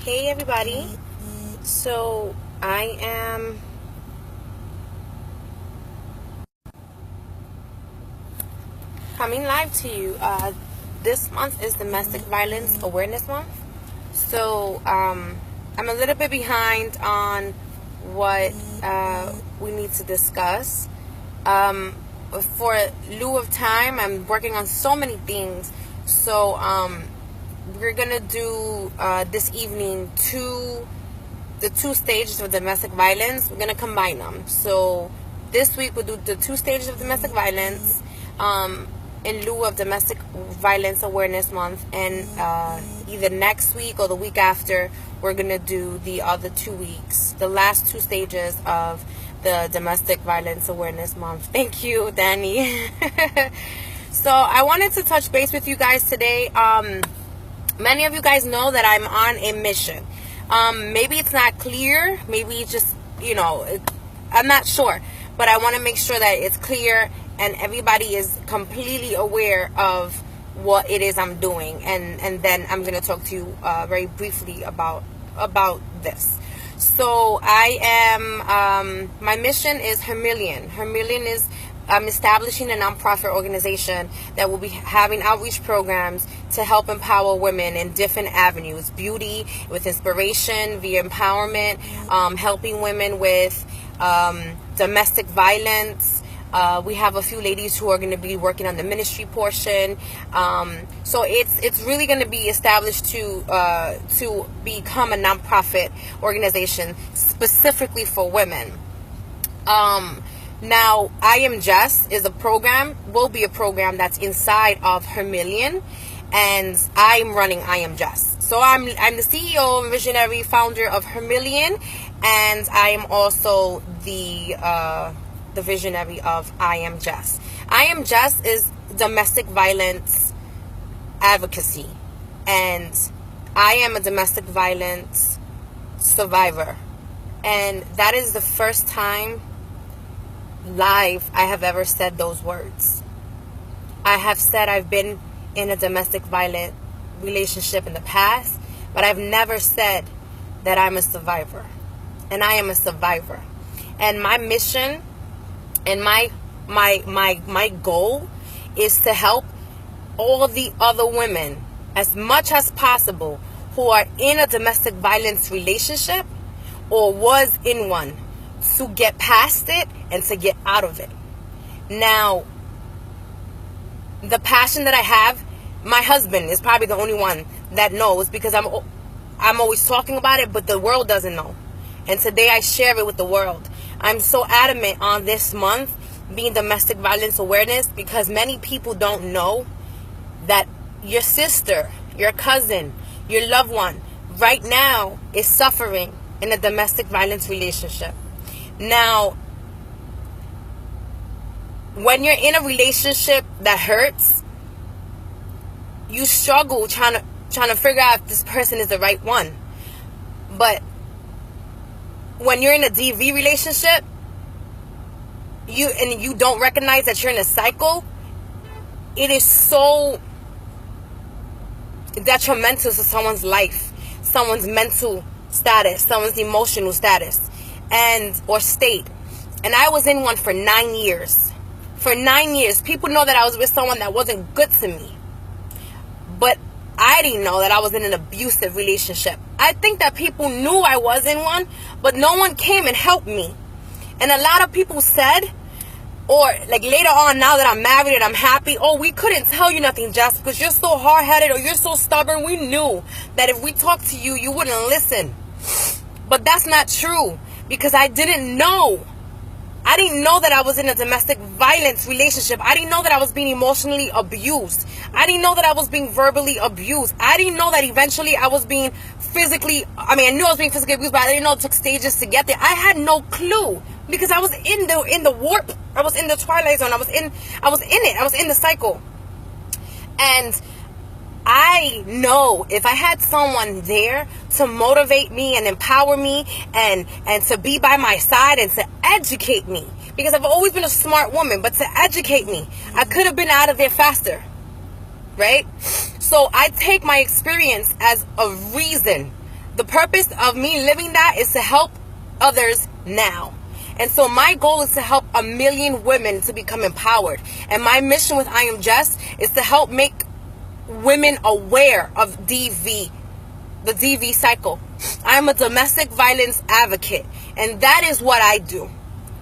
Hey everybody, so I am coming live to you. This month is Domestic Violence Awareness Month, so I'm a little bit behind on what we need to discuss. For lieu of time, I'm working on so many things, so we're gonna do this evening the two stages of domestic violence. We're gonna combine them. So this week we'll do the two stages of domestic violence in lieu of Domestic Violence Awareness Month, and either next week or the week after we're gonna do the other 2 weeks, the last two stages of the Domestic Violence Awareness Month. Thank you, Danny. So I wanted to touch base with you guys today. Many of you guys know that I'm on a mission. Maybe it's not clear. Maybe it's just, I'm not sure. But I want to make sure that it's clear and everybody is completely aware of what it is I'm doing. And then I'm going to talk to you very briefly about this. So I am, my mission is Hermillion. Hermillion is establishing a nonprofit organization that will be having outreach programs to help empower women in different avenues: beauty, with inspiration, via empowerment, helping women with domestic violence. We have a few ladies who are going to be working on the ministry portion. So it's really going to be established to become a nonprofit organization specifically for women. Now, IAMJESS is will be a program that's inside of Hermillion, and I'm running IAMJESS. So I'm the CEO and visionary founder of Hermillion, and I am also the visionary of IAMJESS. IAMJESS is domestic violence advocacy, and I am a domestic violence survivor, and that is the first time live I have ever said those words. I have said I've been in a domestic violent relationship in the past, but I've never said that I'm a survivor. And I am a survivor. And my mission and my goal is to help all of the other women as much as possible who are in a domestic violence relationship or was in one, to get past it and to get out of it. Now, the passion that I have, my husband is probably the only one that knows, because I'm always talking about it, but the world doesn't know. And today I share it with the world. I'm so adamant on this month being domestic violence awareness, because many people don't know that your sister, your cousin, your loved one right now is suffering in a domestic violence relationship. Now, when you're in a relationship that hurts, you struggle trying to figure out if this person is the right one. But when you're in a DV relationship, you don't recognize that you're in a cycle, it is so detrimental to someone's life, someone's mental status, someone's emotional status, or state. And I was in one for 9 years. For 9 years, people know that I was with someone that wasn't good to me, but I didn't know that I was in an abusive relationship. I think that people knew I was in one, but no one came and helped me. And a lot of people said, or like later on, now that I'm married and I'm happy, oh, we couldn't tell you nothing, Jess, because you're so hard-headed or you're so stubborn. We knew that if we talked to you, you wouldn't listen. But that's not true, because I didn't know. I didn't know that I was in a domestic violence relationship. I didn't know that I was being emotionally abused. I didn't know that I was being verbally abused. I didn't know that eventually I was being I knew I was being physically abused, but I didn't know it took stages to get there. I had no clue, because I was in the warp. I was in the twilight zone. I was in it. I was in the cycle. And I know if I had someone there to motivate me and empower me and to be by my side and to educate me, because I've always been a smart woman, but to educate me, I could have been out of there faster, right? So I take my experience as a reason the purpose of me living that is to help others now. And so my goal is to help 1 million women to become empowered. And my mission with IAMJESS is to help make women aware of DV, the DV cycle. I'm a domestic violence advocate, and that is what I do.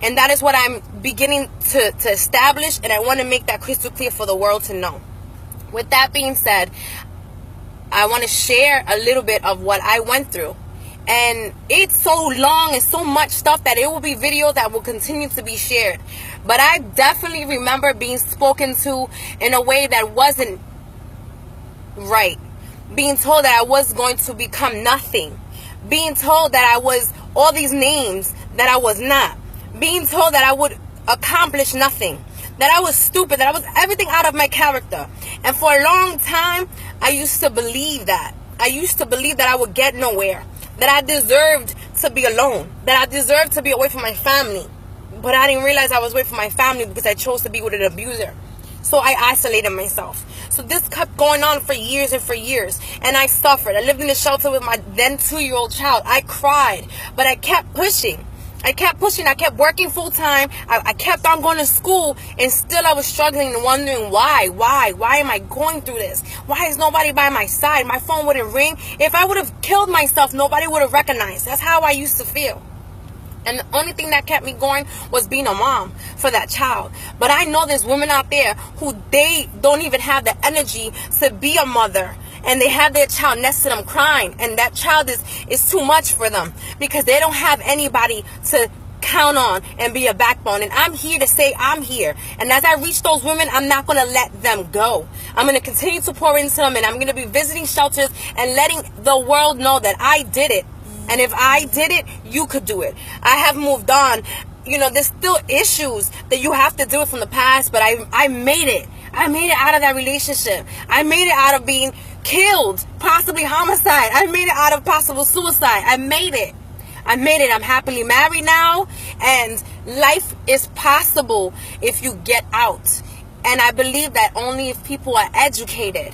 And that is what I'm beginning to establish, and I want to make that crystal clear for the world to know. With that being said, I want to share a little bit of what I went through. And it's so long and so much stuff that it will be videos that will continue to be shared. But I definitely remember being spoken to in a way that wasn't right. Being told that I was going to become nothing. Being told that I was all these names that I was not. Being told that I would accomplish nothing. That I was stupid. That I was everything out of my character. And for a long time, I used to believe that. I used to believe that I would get nowhere. That I deserved to be alone. That I deserved to be away from my family. But I didn't realize I was away from my family because I chose to be with an abuser. So I isolated myself. So this kept going on for years and for years. And I suffered. I lived in a shelter with my then 2-year-old child. I cried. But I kept pushing. I kept pushing. I kept working full time. I kept on going to school. And still I was struggling and wondering why. Why am I going through this? Why is nobody by my side? My phone wouldn't ring. If I would have killed myself, nobody would have recognized. That's how I used to feel. And the only thing that kept me going was being a mom for that child. But I know there's women out there who they don't even have the energy to be a mother. And they have their child next to them crying. And that child is too much for them. Because they don't have anybody to count on and be a backbone. And I'm here to say I'm here. And as I reach those women, I'm not going to let them go. I'm going to continue to pour into them. And I'm going to be visiting shelters and letting the world know that I did it. And if I did it, you could do it. I have moved on. You know, there's still issues that you have to deal with from the past, but I made it. I made it out of that relationship. I made it out of being killed, possibly homicide. I made it out of possible suicide. I made it. I'm happily married now, and life is possible if you get out. And I believe that only if people are educated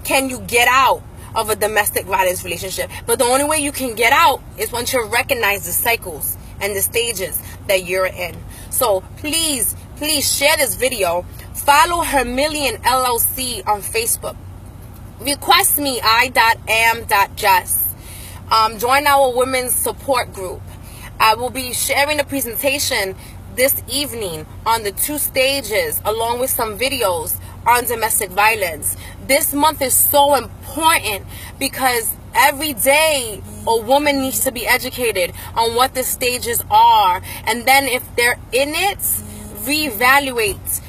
can you get out of a domestic violence relationship. But the only way you can get out is once you recognize the cycles and the stages that you're in. So please share this video. Follow Hermillion LLC on Facebook. Request me I.am.jess. Join our women's support group. I will be sharing a presentation this evening on the 2 stages along with some videos on domestic violence. This month is so important because every day a woman needs to be educated on what the stages are, and then if they're in it, reevaluate,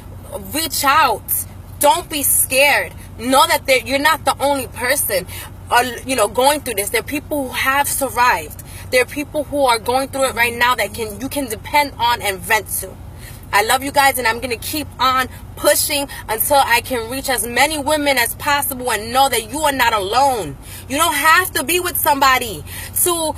reach out. Don't be scared. Know that you're not the only person going through this. There are people who have survived. There are people who are going through it right now that you can depend on and vent to. I love you guys, and I'm going to keep on pushing until I can reach as many women as possible and know that you are not alone. You don't have to be with somebody to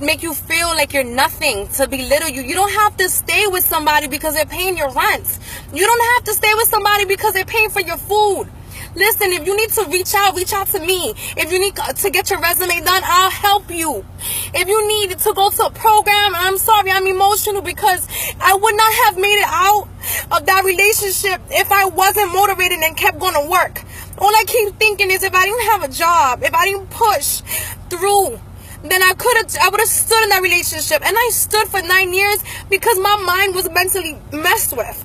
make you feel like you're nothing, to belittle you. You don't have to stay with somebody because they're paying your rent. You don't have to stay with somebody because they're paying for your food. Listen, if you need to reach out to me. If you need to get your resume done, I'll help you. If you need to go to a program, I'm sorry, I'm emotional because I would not have made it out of that relationship if I wasn't motivated and kept going to work. All I keep thinking is if I didn't have a job, if I didn't push through, then I would have stood in that relationship. And I stood for 9 years because my mind was mentally messed with.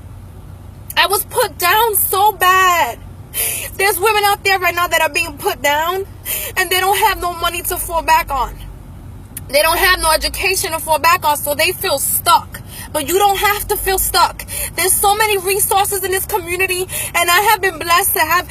I was put down so bad. There's women out there right now that are being put down and they don't have no money to fall back on. They don't have no education to fall back on, so they feel stuck. But you don't have to feel stuck. There's so many resources in this community, and I have been blessed to have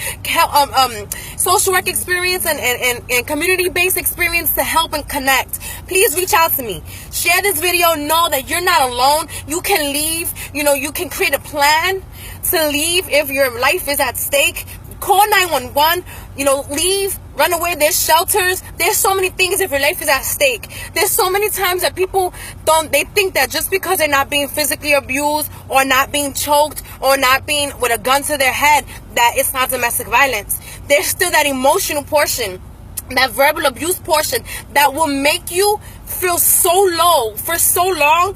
social work experience and community-based experience to help and connect. Please reach out to me. Share this video. Know that you're not alone. You can leave. You can create a plan to leave if your life is at stake. Call 911. Leave, run away. There's shelters. There's so many things if your life is at stake. There's so many times that people they think that just because they're not being physically abused or not being choked or not being with a gun to their head, that it's not domestic violence. There's still that emotional portion that verbal abuse portion that will make you feel so low for so long,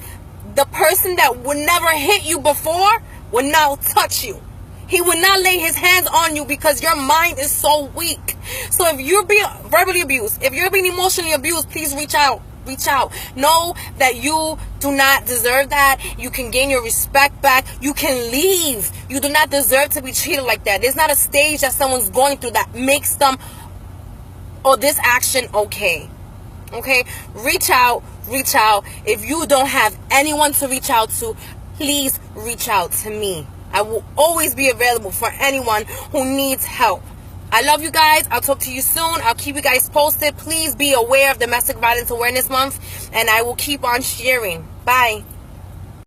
the person that would never hit you before will now touch you. He will not lay his hands on you because your mind is so weak. So if you're being verbally abused, if you're being emotionally abused, please reach out. Reach out. Know that you do not deserve that. You can gain your respect back. You can leave. You do not deserve to be treated like that. There's not a stage that someone's going through that makes them, oh, this action okay. Okay? Reach out. Reach out. If you don't have anyone to reach out to, please reach out to me. I will always be available for anyone who needs help. I love you guys. I'll talk to you soon. I'll keep you guys posted. Please be aware of Domestic Violence Awareness Month, and I will keep on sharing. Bye.